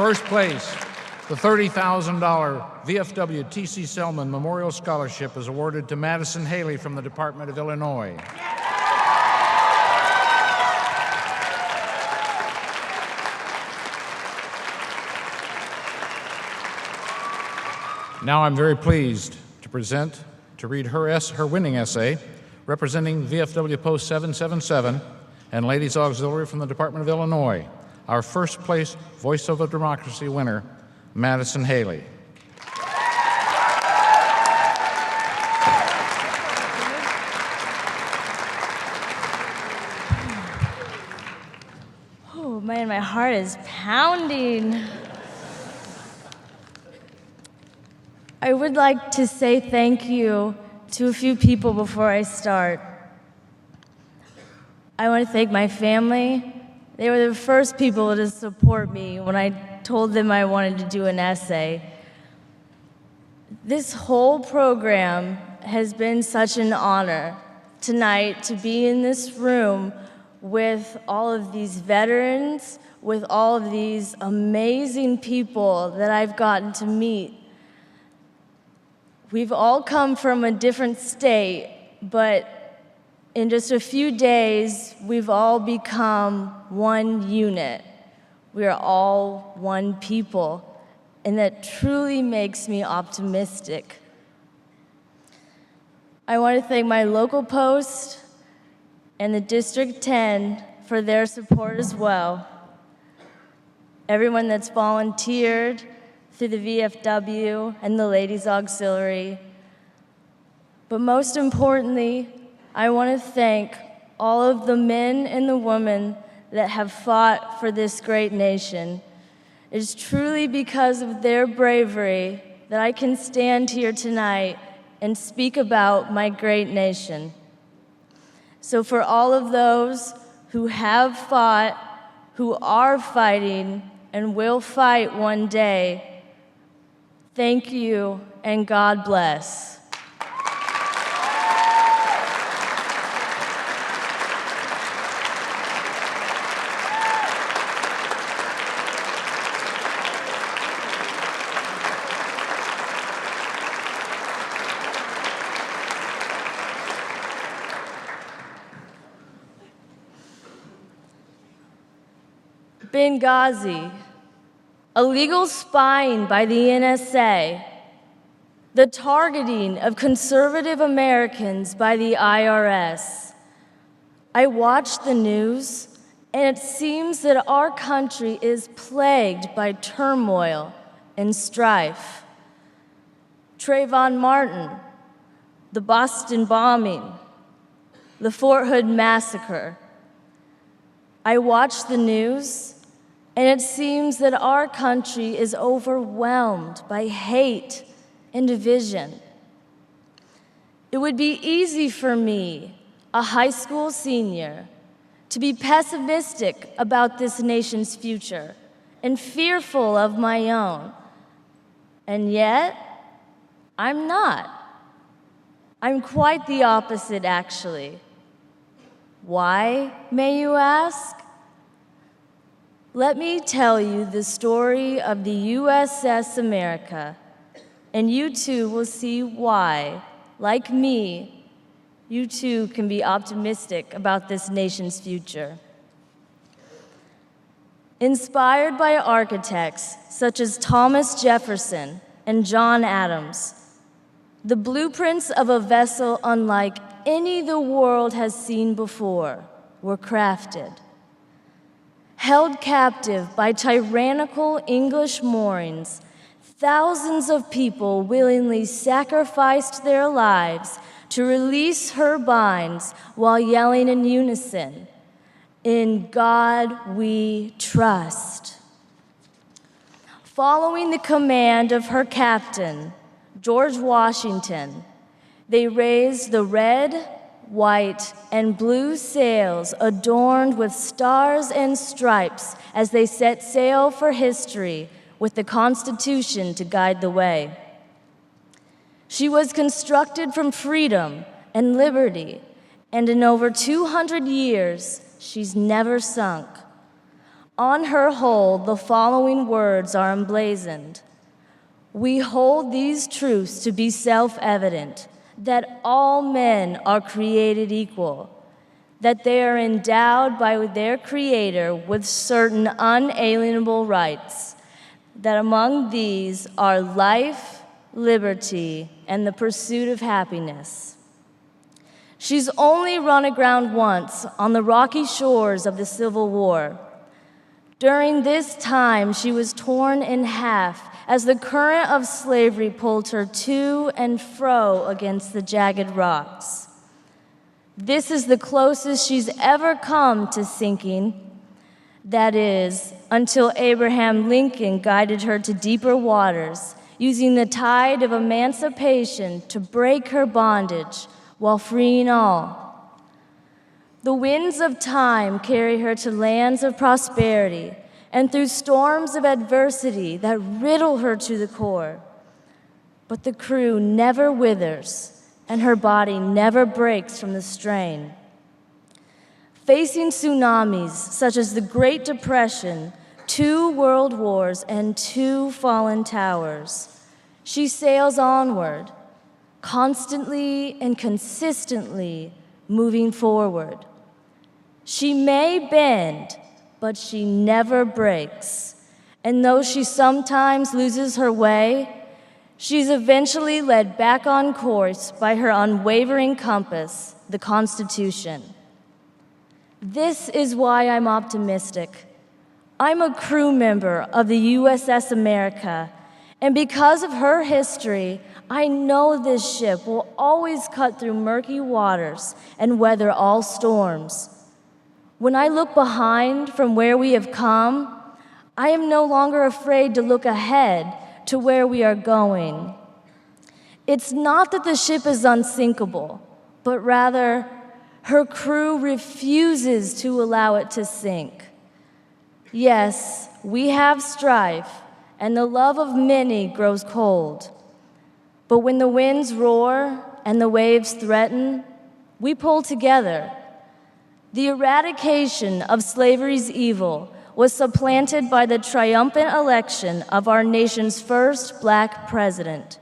First place, the $30,000 VFW T.C. Selman Memorial Scholarship is awarded to Madison Haley from the Department of Illinois. Now I'm very pleased to read her winning essay, representing VFW Post 777 and Ladies Auxiliary from the Department of Illinois, our first place Voice of a Democracy winner, Madison Haley. Oh man, my heart is pounding. I would like to say thank you to a few people before I start. I want to thank my family. They were the first people to support me when I told them I wanted to do an essay. This whole program has been such an honor tonight to be in this room with all of these veterans, with all of these amazing people that I've gotten to meet. We've all come from a different state, but in just a few days, we've all become one unit. We are all one people, and that truly makes me optimistic. I want to thank my local post and the District 10 for their support as well. Everyone that's volunteered through the VFW and the Ladies Auxiliary. But most importantly, I want to thank all of the men and the women that have fought for this great nation. It is truly because of their bravery that I can stand here tonight and speak about my great nation. So for all of those who have fought, who are fighting, and will fight one day, thank you, and God bless. Benghazi, illegal spying by the NSA, the targeting of conservative Americans by the IRS. I watch the news, and it seems that our country is plagued by turmoil and strife. Trayvon Martin, the Boston bombing, the Fort Hood massacre. I watch the news, and it seems that our country is overwhelmed by hate and division. It would be easy for me, a high school senior, to be pessimistic about this nation's future and fearful of my own. And yet, I'm not. I'm quite the opposite, actually. Why, may you ask? Let me tell you the story of the USS America, and you too will see why, like me, you too can be optimistic about this nation's future. Inspired by architects such as Thomas Jefferson and John Adams, the blueprints of a vessel unlike any the world has seen before were crafted. Held captive by tyrannical English moorings, thousands of people willingly sacrificed their lives to release her binds while yelling in unison, "In God we trust." Following the command of her captain, George Washington, they raised the red, white, and blue sails adorned with stars and stripes as they set sail for history with the Constitution to guide the way. She was constructed from freedom and liberty, and in over 200 years, she's never sunk. On her hull, the following words are emblazoned. We hold these truths to be self-evident, that all men are created equal, that they are endowed by their Creator with certain unalienable rights, that among these are life, liberty, and the pursuit of happiness. She's only run aground once on the rocky shores of the Civil War. During this time, she was torn in half as the current of slavery pulled her to and fro against the jagged rocks. This is the closest she's ever come to sinking. That is, until Abraham Lincoln guided her to deeper waters, using the tide of emancipation to break her bondage while freeing all. The winds of time carry her to lands of prosperity and through storms of adversity that riddle her to the core. But the crew never withers, and her body never breaks from the strain. Facing tsunamis such as the Great Depression, 2 world wars, and 2 fallen towers, she sails onward, constantly and consistently moving forward. She may bend, but she never breaks. And though she sometimes loses her way, she's eventually led back on course by her unwavering compass, the Constitution. This is why I'm optimistic. I'm a crew member of the USS America, and because of her history, I know this ship will always cut through murky waters and weather all storms. When I look behind from where we have come, I am no longer afraid to look ahead to where we are going. It's not that the ship is unsinkable, but rather her crew refuses to allow it to sink. Yes, we have strife, and the love of many grows cold. But when the winds roar and the waves threaten, we pull together. The eradication of slavery's evil was supplanted by the triumphant election of our nation's first Black president.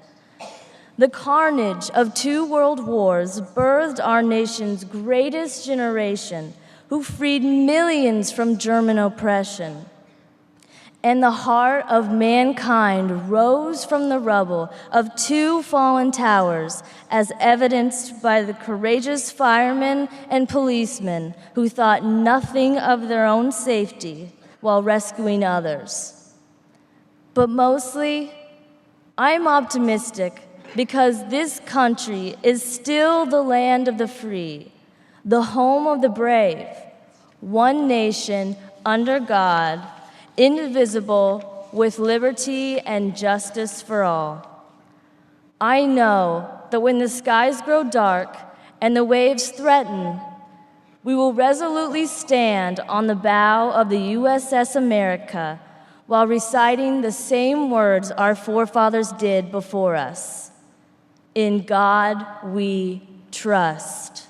The carnage of 2 world wars birthed our nation's greatest generation, who freed millions from German oppression. And the heart of mankind rose from the rubble of 2 fallen towers, as evidenced by the courageous firemen and policemen who thought nothing of their own safety while rescuing others. But mostly, I'm optimistic because this country is still the land of the free, the home of the brave, one nation under God, indivisible, with liberty and justice for all. I know that when the skies grow dark and the waves threaten, we will resolutely stand on the bow of the USS America while reciting the same words our forefathers did before us. In God we trust.